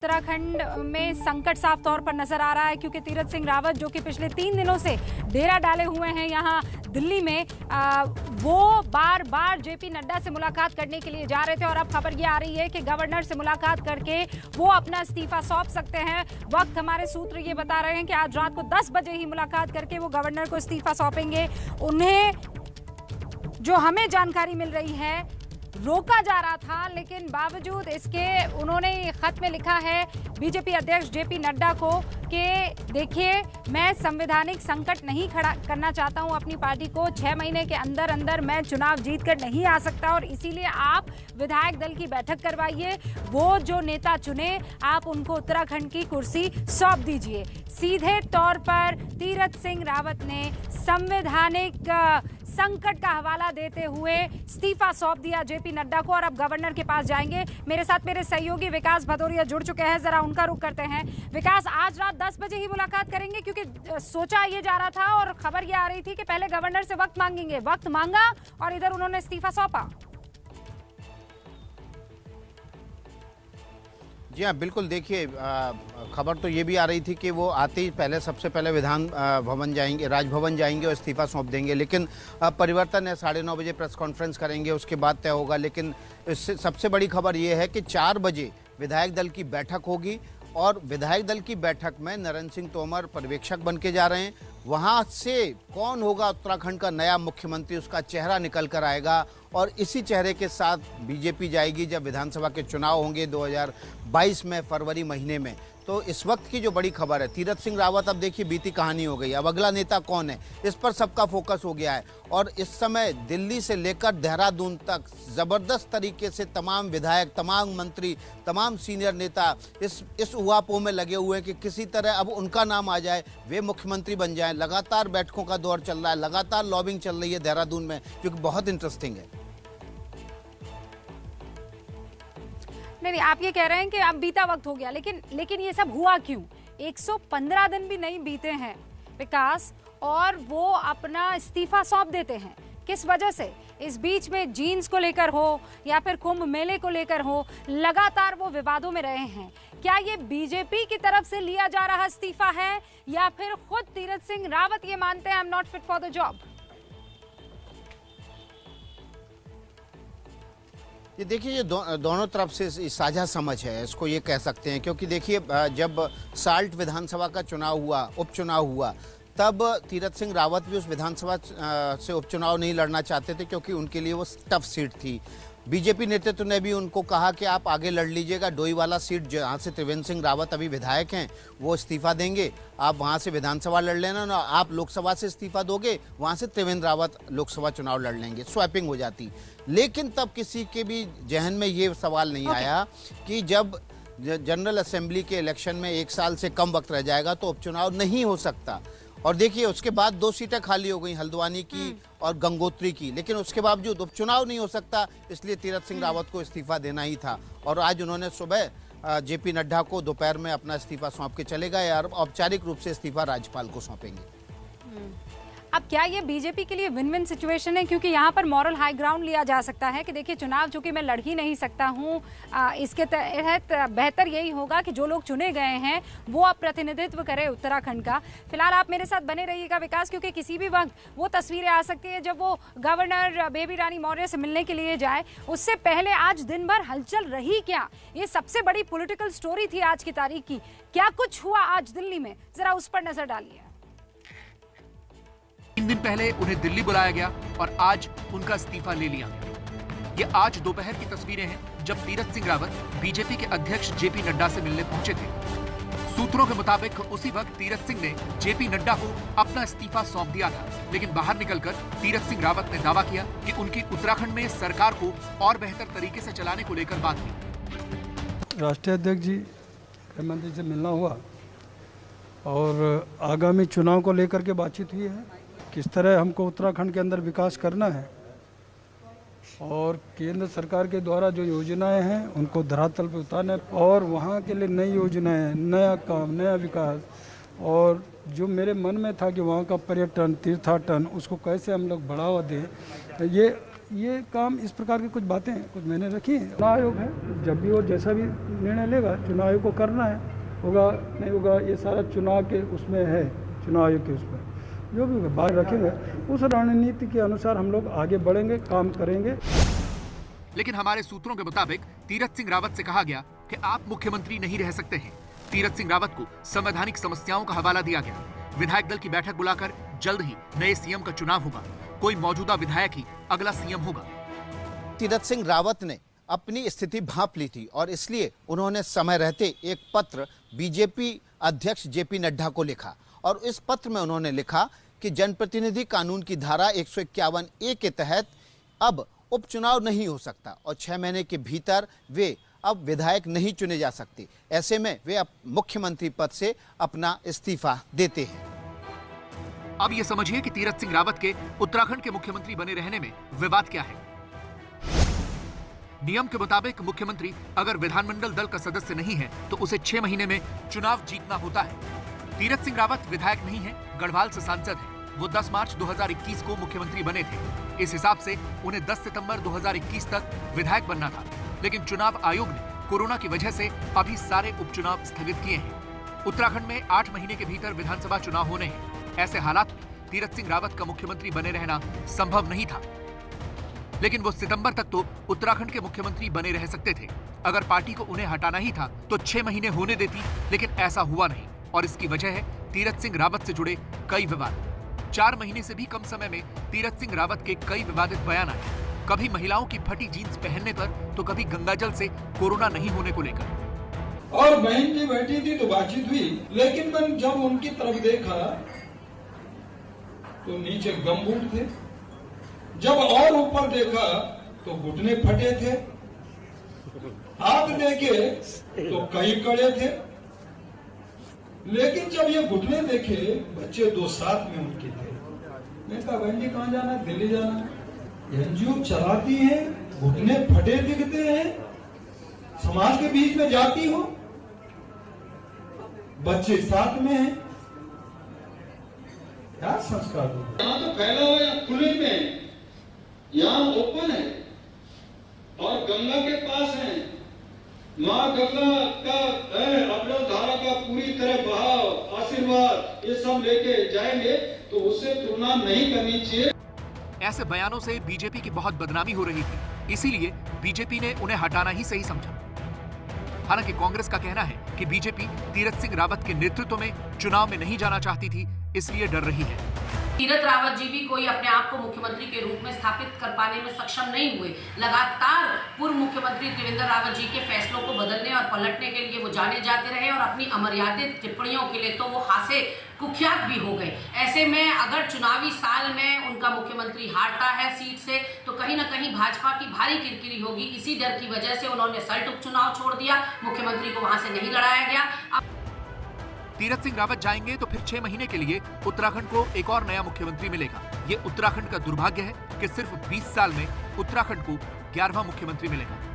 उत्तराखंड में संकट साफ तौर पर नजर आ रहा है क्योंकि तीरथ सिंह रावत जो कि पिछले 3 दिनों से डेरा डाले हुए हैं यहाँ दिल्ली में, वो बार बार जेपी नड्डा से मुलाकात करने के लिए जा रहे थे और अब खबर ये आ रही है कि गवर्नर से मुलाकात करके वो अपना इस्तीफा सौंप सकते हैं। वक्त हमारे सूत्र ये बता रहे हैं कि आज रात को 10 बजे ही मुलाकात करके वो गवर्नर को इस्तीफा सौंपेंगे। उन्हें जो हमें जानकारी मिल रही है रोका जा रहा था, लेकिन बावजूद इसके उन्होंने खत में लिखा है बीजेपी अध्यक्ष जेपी नड्डा को कि देखिए, मैं संवैधानिक संकट नहीं खड़ा करना चाहता हूं अपनी पार्टी को। 6 महीने के अंदर अंदर मैं चुनाव जीतकर नहीं आ सकता और इसीलिए आप विधायक दल की बैठक करवाइए, वो जो नेता चुने आप उनको उत्तराखंड की कुर्सी सौंप दीजिए। सीधे तौर पर तीरथ सिंह रावत ने संवैधानिक संकट का हवाला देते हुए इस्तीफा सौंप दिया जेपी नड्डा को और अब गवर्नर के पास जाएंगे। मेरे साथ मेरे सहयोगी विकास भदौरिया जुड़ चुके हैं, जरा उनका रुख करते हैं। विकास, आज रात 10 बजे ही मुलाकात करेंगे क्योंकि सोचा ये जा रहा था और खबर ये आ रही थी कि पहले गवर्नर से वक्त मांगेंगे, वक्त मांगा और इधर उन्होंने इस्तीफा सौंपा। जी हाँ, बिल्कुल। देखिए, खबर तो ये भी आ रही थी कि वो आते ही पहले सबसे पहले विधान भवन जाएंगे, राजभवन जाएंगे और इस्तीफा सौंप देंगे। लेकिन परिवर्तन है, 9:30 बजे प्रेस कॉन्फ्रेंस करेंगे, उसके बाद तय होगा। लेकिन इससे सबसे बड़ी खबर ये है कि 4 बजे विधायक दल की बैठक होगी और विधायक दल की बैठक में नरेंद्र सिंह तोमर पर्यवेक्षक बन के जा रहे हैं। वहां से कौन होगा उत्तराखंड का नया मुख्यमंत्री, उसका चेहरा निकल कर आएगा और इसी चेहरे के साथ बीजेपी जाएगी जब विधानसभा के चुनाव होंगे 2022 में फरवरी महीने में। तो इस वक्त की जो बड़ी खबर है, तीरथ सिंह रावत, अब देखिए बीती कहानी हो गई, अब अगला नेता कौन है इस पर सबका फोकस हो गया है। और इस समय दिल्ली से लेकर देहरादून तक जबरदस्त तरीके से तमाम विधायक, तमाम मंत्री, तमाम सीनियर नेता इस उहापोह में लगे हुए हैं कि किसी तरह अब उनका नाम आ जाए, वे मुख्यमंत्री बन जाएं। लगातार बैठकों का दौर चल रहा है, लगातार लॉबिंग चल रही है देहरादून में, जो कि बहुत इंटरेस्टिंग है। नहीं, आप ये कह रहे हैं कि अब बीता वक्त हो गया, लेकिन ये सब हुआ क्यों? 115 दिन भी नहीं बीते हैं विकास और वो अपना इस्तीफा सौंप देते हैं। किस वजह से? इस बीच में जीन्स को लेकर हो या फिर कुंभ मेले को लेकर हो, लगातार वो विवादों में रहे हैं। क्या ये बीजेपी की तरफ से लिया जा रहा इस्तीफा है या फिर खुद तीरथ सिंह रावत ये मानते हैं I am not fit for the job? ये देखिए, ये दोनों तरफ से साझा समझ है, इसको ये कह सकते हैं। क्योंकि देखिए, जब साल्ट विधानसभा का चुनाव हुआ, उपचुनाव हुआ, तब तीरथ सिंह रावत भी उस विधानसभा से उपचुनाव नहीं लड़ना चाहते थे क्योंकि उनके लिए वो टफ सीट थी। बीजेपी नेतृत्व ने भी उनको कहा कि आप आगे लड़ लीजिएगा, डोईवाला सीट जहाँ से त्रिवेंद्र सिंह रावत अभी विधायक हैं वो इस्तीफा देंगे, आप वहाँ से विधानसभा लड़ लेना ना, आप लोकसभा से इस्तीफा दोगे, वहाँ से त्रिवेंद्र रावत लोकसभा चुनाव लड़ लेंगे, स्वैपिंग हो जाती। लेकिन तब किसी के भी जहन में ये सवाल नहीं आया कि जब जनरल असेंबली के इलेक्शन में 1 साल से कम वक्त रह जाएगा तो उपचुनाव नहीं हो सकता। और देखिए, उसके बाद 2 सीटें खाली हो गई, हल्द्वानी की और गंगोत्री की, लेकिन उसके बावजूद उपचुनाव नहीं हो सकता, इसलिए तीरथ सिंह रावत को इस्तीफा देना ही था। और आज उन्होंने सुबह जेपी नड्डा को दोपहर में अपना इस्तीफा सौंप के चले गए और औपचारिक रूप से इस्तीफा राज्यपाल को सौंपेंगे। अब क्या ये बीजेपी के लिए विन विन सिचुएशन है? क्योंकि यहाँ पर मॉरल हाई ग्राउंड लिया जा सकता है कि देखिए, चुनाव चूंकि मैं लड़ ही नहीं सकता हूँ, इसके तहत बेहतर यही होगा कि जो लोग चुने गए हैं वो अब प्रतिनिधित्व करें उत्तराखंड का। फिलहाल आप मेरे साथ बने रहिएगा विकास, क्योंकि किसी भी वक्त वो तस्वीरें आ सकती है जब वो गवर्नर बेबी रानी मौर्य से मिलने के लिए जाए। उससे पहले आज दिन भर हलचल रही क्या? ये सबसे बड़ी पॉलिटिकल स्टोरी थी आज की तारीख की। क्या कुछ हुआ आज दिल्ली में, जरा उस पर नजर डालिए। 3 दिन पहले उन्हें दिल्ली बुलाया गया और आज उनका इस्तीफा ले लिया गया। ये आज दोपहर की तस्वीरें हैं जब तीरथ सिंह रावत बीजेपी के अध्यक्ष जेपी नड्डा से मिलने पहुंचे थे। सूत्रों के मुताबिक उसी वक्त तीरथ सिंह ने जेपी नड्डा को अपना इस्तीफा सौंप दिया था, लेकिन बाहर निकलकर तीरथ सिंह रावत ने दावा किया कि उनकी उत्तराखंड में सरकार को और बेहतर तरीके से चलाने को लेकर बात हुई। राष्ट्रीय अध्यक्ष जी मुख्यमंत्री से मिलना हुआ और आगामी चुनाव को लेकर के बातचीत हुई है, किस तरह हमको उत्तराखंड के अंदर विकास करना है और केंद्र सरकार के द्वारा जो योजनाएं हैं उनको धरातल पर उतारना है और वहाँ के लिए नई योजनाएं, नया काम, नया विकास। और जो मेरे मन में था कि वहाँ का पर्यटन, तीर्थाटन, उसको कैसे हम लोग बढ़ावा दें, ये ये काम इस प्रकार की कुछ बातें हैं, कुछ मैंने रखी हैं। चुनाव आयोग है, जब भी वो जैसा भी निर्णय लेगा चुनाव आयोग को करना है, होगा नहीं होगा ये सारा चुनाव के उसमें है, चुनाव आयोग के उसमें जो भी बात रखेंगे उस रणनीति के अनुसार हम लोग आगे बढ़ेंगे, काम करेंगे। लेकिन हमारे सूत्रों के मुताबिक तीरथ सिंह रावत से कहा गया कि आप मुख्यमंत्री नहीं रह सकते हैं। तीरथ सिंह रावत को संवैधानिक समस्याओं का हवाला दिया गया। विधायक दल की बैठक बुलाकर जल्द ही नए सीएम का चुनाव होगा, कोई मौजूदा विधायक ही अगला सीएम होगा। तीरथ सिंह रावत ने अपनी स्थिति भांप ली थी और इसलिए उन्होंने समय रहते एक पत्र बीजेपी अध्यक्ष जेपी नड्डा को लिखा और इस पत्र में उन्होंने लिखा कि जनप्रतिनिधि कानून की धारा 151A के तहत अब उपचुनाव नहीं हो सकता और 6 महीने के भीतर वे अब विधायक नहीं चुने जा सकते। ऐसे में वे अब मुख्यमंत्री पद से अपना इस्तीफा देते हैं। अब ये समझिए कि तीरथ सिंह रावत के उत्तराखंड के मुख्यमंत्री बने रहने में विवाद क्या है। नियम के मुताबिक मुख्यमंत्री अगर विधानमंडल दल का सदस्य नहीं है तो उसे 6 महीने में चुनाव जीतना होता है। तीरथ सिंह रावत विधायक नहीं है, गढ़वाल से सांसद है। वो 10 मार्च 2021 को मुख्यमंत्री बने थे। इस हिसाब से उन्हें 10 सितंबर 2021 तक विधायक बनना था, लेकिन चुनाव आयोग ने कोरोना की वजह से अभी सारे उपचुनाव स्थगित किए हैं। उत्तराखंड में 8 महीने के भीतर विधानसभा चुनाव होने हैं। ऐसे हालात में तीरथ सिंह रावत का मुख्यमंत्री बने रहना संभव नहीं था, लेकिन वो सितंबर तक तो उत्तराखंड के मुख्यमंत्री बने रह सकते थे। अगर पार्टी को उन्हें हटाना ही था तो 6 महीने होने देती, लेकिन ऐसा हुआ नहीं और इसकी वजह है तीरथ सिंह रावत से जुड़े कई विवाद। 4 महीने से भी कम समय में तीरथ सिंह रावत के कई विवादित बयान आए, कभी महिलाओं की फटी जीन्स पहनने पर तो कभी गंगाजल से कोरोना नहीं होने को लेकर। और बहन जी बैठी थी तो बातचीत हुई, लेकिन मैंने जब उनकी तरफ देखा तो नीचे गमबूट थे, जब और ऊपर देखा तो घुटने फटे थे, हाथ देखे तो कई कड़े थे, लेकिन जब ये घुटने देखे बच्चे 2 साथ में उनके थे। मैं कहा बहन जी कहाँ जाना है? दिल्ली जाना है। एनजीओ चलाती है, घुटने फटे दिखते हैं, समाज के बीच में जाती हो, बच्चे साथ में हैं, क्या संस्कार हो? यहाँ तो फैला हुआ है, खुले में, यहाँ ओपन है और गंगा के पास है। माँ गंगा का अपना धारा का पूरी तरह बहाव, आशीर्वाद ये सब लेके जाएंगे तो उससे तुलना नहीं करनी चाहिए। ऐसे बयानों से बीजेपी की बहुत बदनामी हो रही थी, इसीलिए बीजेपी ने उन्हें हटाना ही सही समझा। हालांकि कांग्रेस का कहना है कि बीजेपी तीरथ सिंह रावत के नेतृत्व में चुनाव में नहीं जाना चाहती थी, इसलिए डर रही है। तीरथ रावत जी भी कोई अपने आप को मुख्यमंत्री के रूप में स्थापित कर पाने में सक्षम नहीं हुए। लगातार पूर्व मुख्यमंत्री त्रिवेंद्र रावत जी के फैसलों को बदलने और पलटने के लिए वो जाने जाते रहे और अपनी अमर्यादित टिप्पणियों के लिए तो वो खासे कुख्यात भी हो गए। ऐसे में अगर चुनावी साल में उनका मुख्यमंत्री हारता है सीट से तो कहीं ना कहीं भाजपा की भारी किरकिरी होगी। इसी डर की वजह से उन्होंने सल्ट उपचुनाव छोड़ दिया, मुख्यमंत्री को वहां से नहीं लड़ाया गया। तीरथ सिंह रावत जाएंगे तो फिर 6 महीने के लिए उत्तराखंड को एक और नया मुख्यमंत्री मिलेगा। ये उत्तराखंड का दुर्भाग्य है कि सिर्फ 20 साल में उत्तराखंड को 11वां मुख्यमंत्री मिलेगा।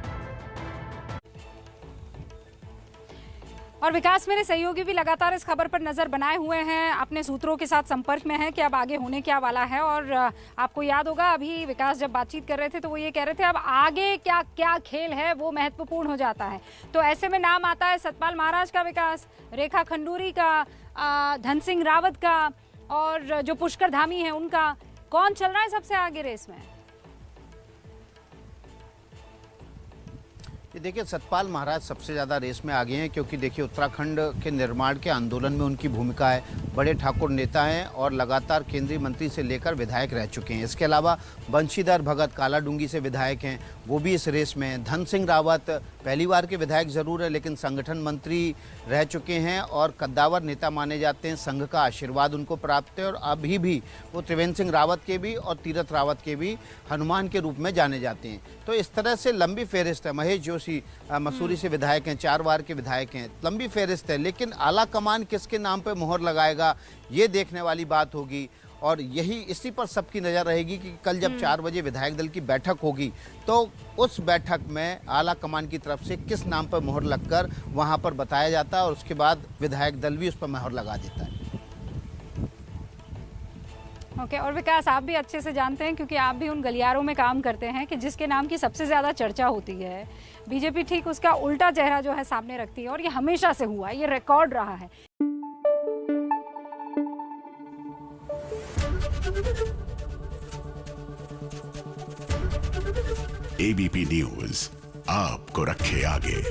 और विकास मेरे सहयोगी भी लगातार इस खबर पर नजर बनाए हुए हैं, अपने सूत्रों के साथ संपर्क में हैं कि अब आगे होने क्या वाला है। और आपको याद होगा अभी विकास जब बातचीत कर रहे थे तो वो ये कह रहे थे अब आगे क्या क्या खेल है वो महत्वपूर्ण हो जाता है। तो ऐसे में नाम आता है सतपाल महाराज का, विकास, रेखा खंडूरी का, धन सिंह रावत का और जो पुष्कर धामी है उनका। कौन चल रहा है सबसे आगे रेस में? ये देखिए सतपाल महाराज सबसे ज़्यादा रेस में आगे हैं, क्योंकि देखिए उत्तराखंड के निर्माण के आंदोलन में उनकी भूमिका है। बड़े ठाकुर नेता हैं और लगातार केंद्रीय मंत्री से लेकर विधायक रह चुके हैं। इसके अलावा बंशीधर भगत कालाडूंगी से विधायक हैं, वो भी इस रेस में हैं। धन सिंह रावत पहली बार के विधायक ज़रूर है लेकिन संगठन मंत्री रह चुके हैं और कद्दावर नेता माने जाते हैं। संघ का आशीर्वाद उनको प्राप्त है और अभी भी वो त्रिवेंद्र सिंह रावत के भी और तीरथ रावत के भी हनुमान के रूप में जाने जाते हैं। तो इस तरह से लंबी फेहरिस्त है। महेश जोशी मसूरी से विधायक हैं, 4 बार के विधायक हैं, लंबी फेहरिस्त है। लेकिन आला कमान किसके नाम पे मोहर लगाएगा ये देखने वाली बात होगी और यही इसी पर सबकी नज़र रहेगी कि कल जब 4 बजे विधायक दल की बैठक होगी तो उस बैठक में आला कमान की तरफ से किस नाम पर मोहर लगकर वहां पर बताया जाता है और उसके बाद विधायक दल भी उस पर मोहर लगा देता है। ओके, और विकास आप भी अच्छे से जानते हैं क्योंकि आप भी उन गलियारों में काम करते हैं कि जिसके नाम की सबसे ज़्यादा चर्चा होती है, बीजेपी ठीक उसका उल्टा चेहरा जो है सामने रखती है, और ये हमेशा से हुआ, ये रिकॉर्ड रहा है। एबीपी न्यूज़ आपको रखे आगे।